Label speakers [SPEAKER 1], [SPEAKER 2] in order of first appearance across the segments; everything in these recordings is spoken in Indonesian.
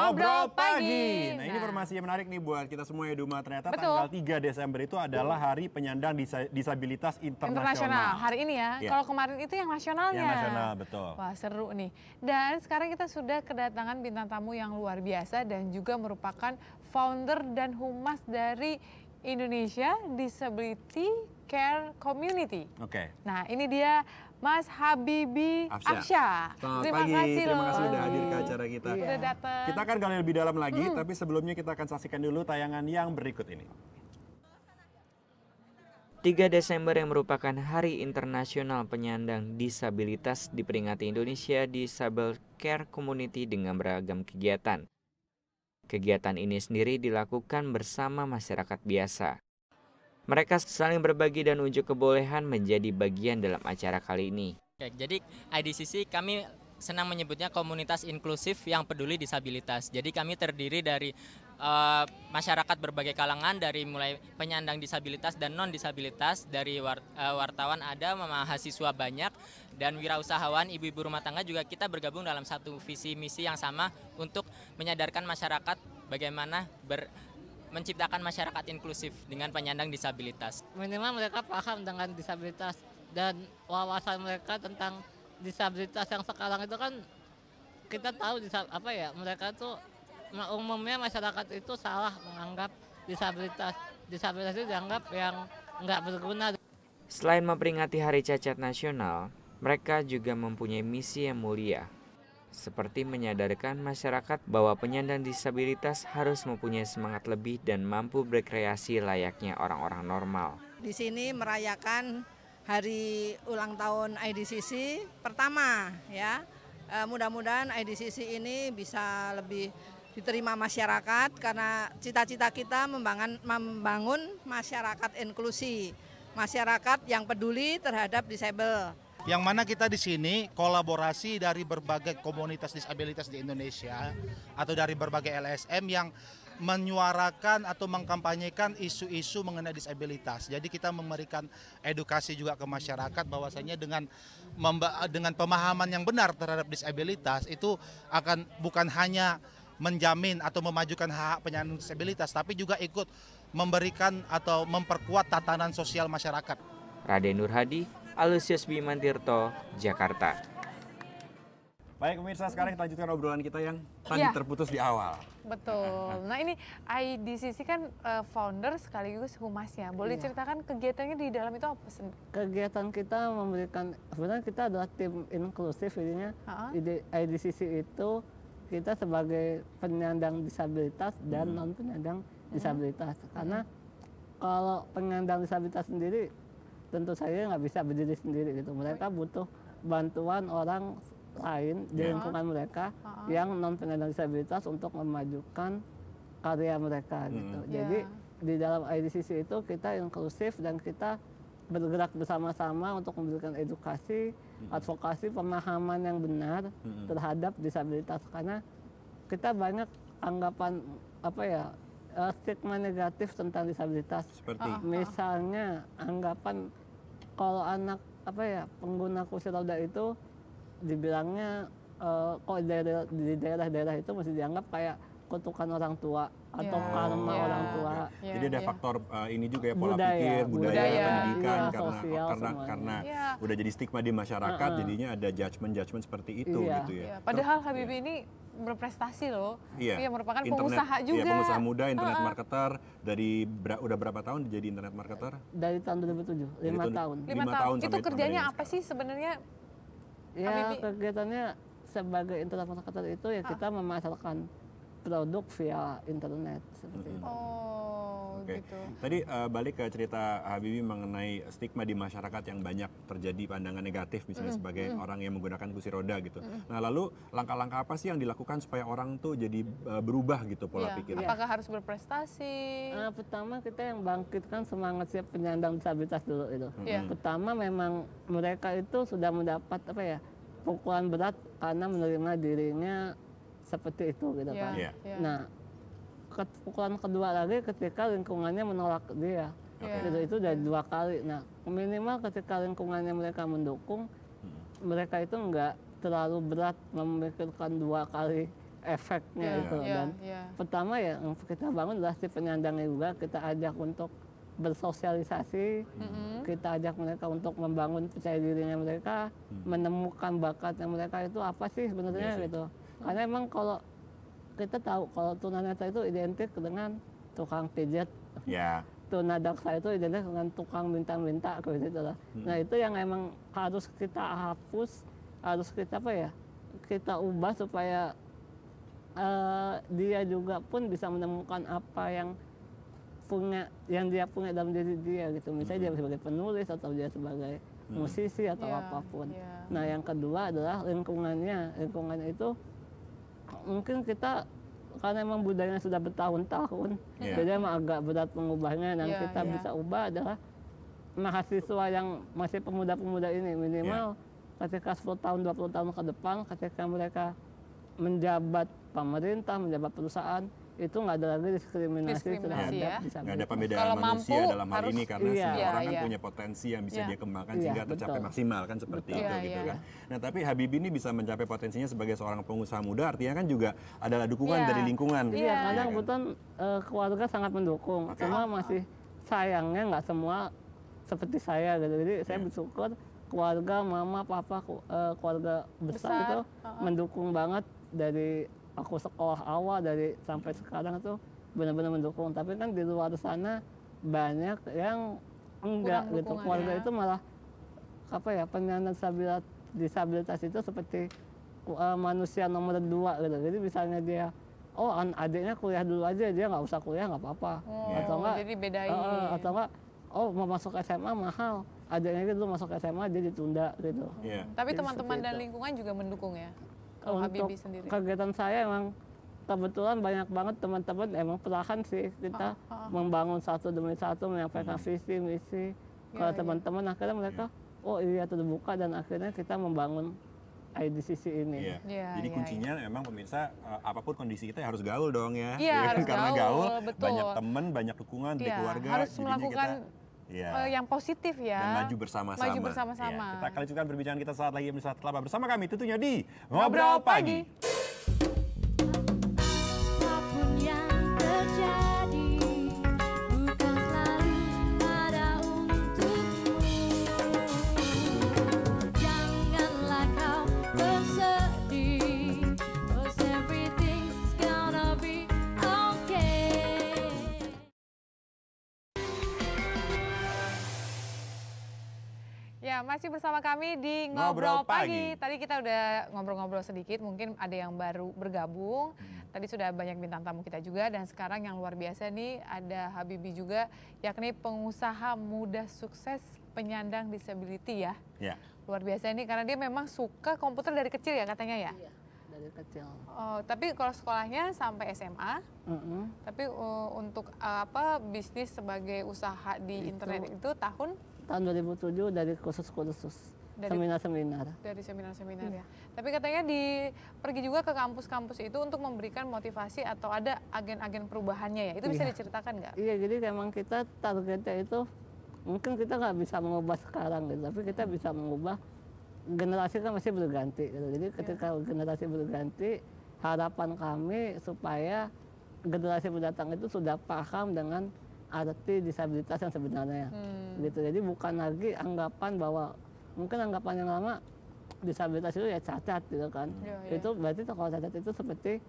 [SPEAKER 1] Ngobrol Pagi.
[SPEAKER 2] Nah, ini informasi yang menarik nih buat kita semua ya Duma. Ternyata
[SPEAKER 1] Betul.
[SPEAKER 2] tanggal 3 Desember itu adalah Hari Penyandang Disabilitas Internasional.
[SPEAKER 1] Hari ini ya.
[SPEAKER 2] Iya.
[SPEAKER 1] Kalau kemarin itu yang nasionalnya.
[SPEAKER 2] Yang nasional, betul.
[SPEAKER 1] Wah, seru nih. Dan sekarang kita sudah kedatangan bintang tamu yang luar biasa dan juga merupakan founder dan humas dari Indonesia Disability Care Community.
[SPEAKER 2] Oke.
[SPEAKER 1] Nah, ini dia Mas Habibie Afsyah.
[SPEAKER 2] Selamat pagi, terima kasih sudah hadir ke acara kita.
[SPEAKER 1] Udah datang.
[SPEAKER 2] Kita akan gali lebih dalam lagi, tapi sebelumnya kita akan saksikan dulu tayangan yang berikut ini.
[SPEAKER 3] 3 Desember yang merupakan Hari Internasional Penyandang Disabilitas diperingati Indonesia Disable Care Community dengan beragam kegiatan. Kegiatan ini sendiri dilakukan bersama masyarakat biasa. Mereka saling berbagi dan unjuk kebolehan menjadi bagian dalam acara kali ini.
[SPEAKER 4] Jadi IDCC kami senang menyebutnya komunitas inklusif yang peduli disabilitas. Jadi kami terdiri dari masyarakat berbagai kalangan, dari mulai penyandang disabilitas dan non-disabilitas, dari wartawan ada, mahasiswa banyak, dan wirausahawan, ibu-ibu rumah tangga juga kita bergabung dalam satu visi misi yang sama untuk menyadarkan masyarakat bagaimana menciptakan masyarakat inklusif dengan penyandang disabilitas.
[SPEAKER 5] Minimal mereka paham dengan disabilitas dan wawasan mereka tentang disabilitas yang sekarang itu kan kita tahu mereka tuh umumnya masyarakat itu salah menganggap disabilitas itu dianggap yang nggak berguna.
[SPEAKER 3] Selain memperingati Hari Cacat Nasional, mereka juga mempunyai misi yang mulia, seperti menyadarkan masyarakat bahwa penyandang disabilitas harus mempunyai semangat lebih dan mampu berkreasi layaknya orang-orang normal.
[SPEAKER 6] Di sini merayakan hari ulang tahun IDCC pertama ya. Mudah-mudahan IDCC ini bisa lebih diterima masyarakat karena cita-cita kita membangun masyarakat inklusi, masyarakat yang peduli terhadap disabel.
[SPEAKER 7] Yang mana kita di sini kolaborasi dari berbagai komunitas disabilitas di Indonesia atau dari berbagai LSM yang menyuarakan atau mengkampanyekan isu-isu mengenai disabilitas. Jadi kita memberikan edukasi juga ke masyarakat bahwasanya dengan pemahaman yang benar terhadap disabilitas itu akan bukan hanya menjamin atau memajukan hak penyandang disabilitas, tapi juga ikut memberikan atau memperkuat tatanan sosial masyarakat.
[SPEAKER 3] Raden Nur Hadi, Alusius Bimantirto, Jakarta.
[SPEAKER 2] Baik pemirsa, sekarang kita lanjutkan obrolan kita yang tadi terputus di awal.
[SPEAKER 1] Betul. Nah ini IDCC kan founder sekaligus humasnya. Boleh ceritakan kegiatannya di dalam itu apa?
[SPEAKER 5] Kegiatan kita memberikan, sebenarnya kita adalah tim inklusif jadinya. IDCC itu kita sebagai penyandang disabilitas dan non penyandang disabilitas. Karena kalau penyandang disabilitas sendiri tentu saja nggak bisa berdiri sendiri gitu. Mereka butuh bantuan orang lain di lingkungan mereka yang non penyandang disabilitas untuk memajukan karya mereka gitu. Jadi di dalam IDCC itu kita inklusif dan kita bergerak bersama-sama untuk memberikan edukasi, advokasi, pemahaman yang benar terhadap disabilitas. Karena kita banyak anggapan stigma negatif tentang disabilitas.
[SPEAKER 2] Seperti
[SPEAKER 5] misalnya anggapan kalau anak pengguna kursi roda itu dibilangnya kok di daerah-daerah itu masih dianggap kayak kutukan orang tua atau karma orang tua.
[SPEAKER 2] Jadi ada faktor ini juga ya, pola pikir, budaya, pendidikan, karena udah jadi stigma di masyarakat, jadinya ada judgement seperti itu gitu ya.
[SPEAKER 1] Padahal Habibie ini berprestasi loh. Dia merupakan pengusaha juga.
[SPEAKER 2] Iya, pengusaha muda, internet marketer. Udah berapa tahun jadi internet marketer?
[SPEAKER 5] Dari tahun 2007, 5 tahun.
[SPEAKER 1] 5 tahun. Itu kerjanya apa sih sebenarnya?
[SPEAKER 5] Ya kegiatannya sebagai internet marketer itu ya kita memasarkan produk via internet seperti itu.
[SPEAKER 1] Gitu.
[SPEAKER 2] Tadi balik ke cerita Habibie mengenai stigma di masyarakat yang banyak terjadi pandangan negatif misalnya sebagai orang yang menggunakan kursi roda gitu. Nah lalu langkah-langkah apa sih yang dilakukan supaya orang tuh jadi berubah gitu pola pikirnya?
[SPEAKER 1] Apakah harus berprestasi?
[SPEAKER 5] Pertama kita yang bangkitkan semangat siap penyandang disabilitas dulu itu. Pertama memang mereka itu sudah mendapat pukulan berat karena menerima dirinya seperti itu gitu kan. Nah pukulan kedua lagi ketika lingkungannya menolak dia. Itu udah 2 kali. Nah minimal ketika lingkungannya mereka mendukung, mereka itu nggak terlalu berat memikirkan 2 kali efeknya itu. Dan pertama ya yang kita bangun adalah si penyandangnya juga, kita ajak untuk bersosialisasi, kita ajak mereka untuk membangun percaya dirinya mereka, menemukan bakatnya mereka itu apa sih sebenarnya gitu. Karena emang kalau kita tahu kalau tunanetra itu identik dengan tukang pijat, tunadaksa itu identik dengan tukang minta-minta gitu lah. Nah itu yang emang harus kita hapus, harus kita kita ubah supaya dia juga pun bisa menemukan apa yang dia punya dalam diri dia gitu. Misalnya dia sebagai penulis atau dia sebagai musisi atau apapun. Nah yang kedua adalah lingkungannya. Lingkungannya itu mungkin kita karena emang budayanya sudah bertahun-tahun, jadi emang agak berat mengubahnya. Dan kita bisa ubah adalah mahasiswa yang masih pemuda-pemuda ini minimal ketika 10 tahun 20 tahun ke depan ketika mereka menjabat pemerintah, menjabat perusahaan, itu nggak ada lagi diskriminasi terhadap disabilitas.
[SPEAKER 2] Nggak ada pembedaan
[SPEAKER 1] kalau
[SPEAKER 2] manusia
[SPEAKER 1] mampu,
[SPEAKER 2] dalam hal ini karena semua orang kan punya potensi yang bisa dia kembangkan sehingga tercapai
[SPEAKER 5] betul.
[SPEAKER 2] maksimal kan seperti itu gitu kan. Nah tapi Habibie ini bisa mencapai potensinya sebagai seorang pengusaha muda, artinya kan juga adalah dukungan dari lingkungan.
[SPEAKER 5] Iya, karena kebetulan keluarga sangat mendukung. Cuma masih sayangnya nggak semua seperti saya gitu. Jadi saya bersyukur keluarga, mama, papa, keluarga besar itu mendukung banget dari aku sekolah awal dari sampai sekarang itu benar-benar mendukung. Tapi kan di luar sana banyak yang enggak gitu. Keluarga itu malah penyandang disabilitas itu seperti manusia nomor 2 gitu. Jadi misalnya dia adiknya kuliah dulu aja, dia nggak usah kuliah nggak apa-apa. Atau enggak
[SPEAKER 1] jadi bedain.
[SPEAKER 5] Atau enggak mau masuk SMA mahal, adiknya gitu masuk SMA dia ditunda gitu.
[SPEAKER 1] Tapi teman-teman dan lingkungan juga mendukung ya.
[SPEAKER 5] Untuk kegiatan saya emang kebetulan banyak banget teman-teman emang perlahan sih kita membangun satu demi satu, menyampaikan visi misi ke teman-teman. Akhirnya mereka terbuka dan akhirnya kita membangun IDCC ini.
[SPEAKER 2] Jadi kuncinya memang pemirsa apapun kondisi kita harus gaul dong ya.
[SPEAKER 1] Harus
[SPEAKER 2] karena
[SPEAKER 1] gaul,
[SPEAKER 2] banyak teman, banyak dukungan dari keluarga.
[SPEAKER 1] Harus melakukan yang positif ya.
[SPEAKER 2] Dan maju bersama-sama. Kita akan lanjutkan perbincangan kita saat lagi setelah bersama kami tentunya di Ngobrol Pagi.
[SPEAKER 8] Apapun yang terjadi, bukan selalu ada untukmu. Janganlah kau bersedih, 'cause everything's gonna be okay.
[SPEAKER 1] Ya, masih bersama kami di Ngobrol Pagi. Tadi kita udah ngobrol-ngobrol sedikit, mungkin ada yang baru bergabung. Tadi sudah banyak bintang tamu kita juga, dan sekarang yang luar biasa nih ada Habibie juga, yakni pengusaha muda sukses penyandang disability ya. Luar biasa ini karena dia memang suka komputer dari kecil ya katanya ya?
[SPEAKER 5] Iya, dari kecil.
[SPEAKER 1] Tapi kalau sekolahnya sampai SMA, tapi untuk bisnis sebagai usaha di internet itu tahun
[SPEAKER 5] 2007 dari kursus-kursus, seminar-seminar.
[SPEAKER 1] Dari seminar-seminar ya. Tapi katanya pergi juga ke kampus-kampus itu untuk memberikan motivasi atau ada agen-agen perubahannya ya. Itu bisa diceritakan nggak?
[SPEAKER 5] Iya, jadi memang kita targetnya itu mungkin kita nggak bisa mengubah sekarang gitu, tapi kita bisa mengubah generasi kan masih berganti gitu. Jadi ketika generasi berganti, harapan kami supaya generasi mendatang itu sudah paham dengan arti disabilitas yang sebenarnya gitu. Jadi bukan lagi anggapan bahwa mungkin anggapan yang lama disabilitas itu ya cacat gitu kan. Itu berarti kalau cacat itu seperti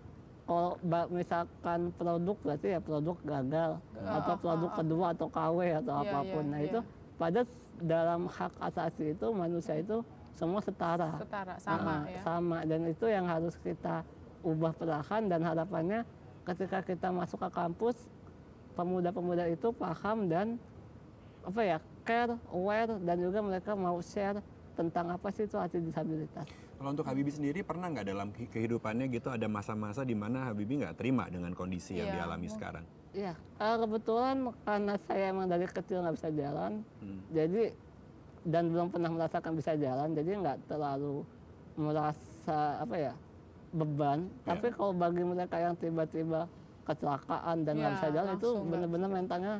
[SPEAKER 5] kalau misalkan produk berarti ya produk gagal atau produk kedua atau KW atau apapun. Nah itu pada dalam hak asasi itu manusia itu semua setara sama, dan itu yang harus kita ubah perlahan. Dan harapannya ketika kita masuk ke kampus, pemuda-pemuda itu paham dan care, aware, dan juga mereka mau share tentang apa sih itu arti disabilitas.
[SPEAKER 2] Kalau untuk Habibie sendiri pernah nggak dalam kehidupannya gitu ada masa-masa di mana Habibie nggak terima dengan kondisi yang dialami sekarang?
[SPEAKER 5] Iya, kebetulan karena saya emang dari kecil nggak bisa jalan, jadi dan belum pernah merasakan bisa jalan, jadi nggak terlalu merasa beban. Tapi kalau bagi mereka yang tiba-tiba kecelakaan dan nggak bisa jalan, itu benar-benar mentalnya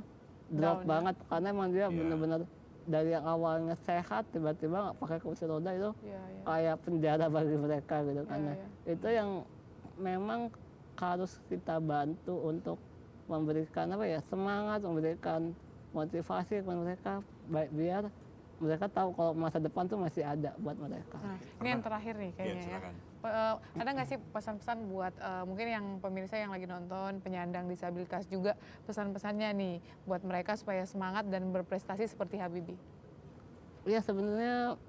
[SPEAKER 5] drop banget, karena emang dia benar-benar dari yang awalnya sehat tiba-tiba pakai kursi roda itu kayak penjara bagi mereka gitu. Karena itu yang memang harus kita bantu untuk memberikan semangat, memberikan motivasi kepada mereka, baik biar mereka tahu kalau masa depan tuh masih ada buat mereka.
[SPEAKER 1] Nah, ini yang terakhir nih kayaknya ya. Ada nggak sih pesan-pesan buat mungkin yang pemirsa yang lagi nonton penyandang disabilitas juga, pesan-pesannya nih buat mereka supaya semangat dan berprestasi seperti Habibie?
[SPEAKER 5] Iya, sebenarnya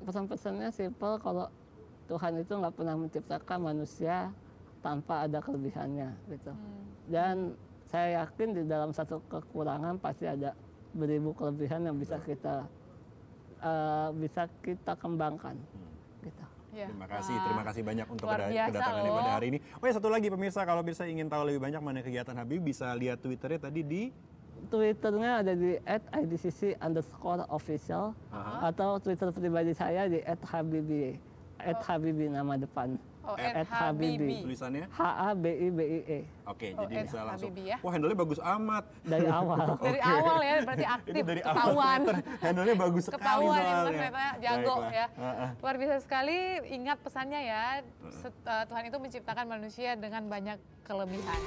[SPEAKER 5] pesan-pesannya simpel, kalau Tuhan itu nggak pernah menciptakan manusia tanpa ada kelebihannya gitu. Dan saya yakin di dalam satu kekurangan pasti ada beribu kelebihan yang bisa kita kembangkan. Gitu.
[SPEAKER 1] Ya.
[SPEAKER 2] Terima kasih banyak untuk
[SPEAKER 1] luar biasa
[SPEAKER 2] kedatangannya
[SPEAKER 1] loh.
[SPEAKER 2] pada hari ini. Oh ya, satu lagi pemirsa, kalau bisa ingin tahu lebih banyak mengenai kegiatan Habibie, bisa lihat Twitternya tadi di
[SPEAKER 5] Twitternya ada di @idcc_official atau Twitter pribadi saya di @habibie, @habibie nama depan.
[SPEAKER 1] Oh,
[SPEAKER 5] @habibie.
[SPEAKER 2] tulisannya
[SPEAKER 5] HABIBIE.
[SPEAKER 2] Oke, jadi bisa langsung.
[SPEAKER 1] Habibie ya.
[SPEAKER 2] Wah, handle-nya bagus amat.
[SPEAKER 5] Dari awal.
[SPEAKER 1] Dari awal ya, berarti aktif,
[SPEAKER 2] Itu dari
[SPEAKER 1] ketahuan.
[SPEAKER 2] awal handle-nya bagus sekali
[SPEAKER 1] Ketahuan ini
[SPEAKER 2] soalnya.
[SPEAKER 1] ternyata jago
[SPEAKER 2] Baiklah.
[SPEAKER 1] ya. Luar biasa sekali, ingat pesannya ya, Tuhan itu menciptakan manusia dengan banyak kelebihan.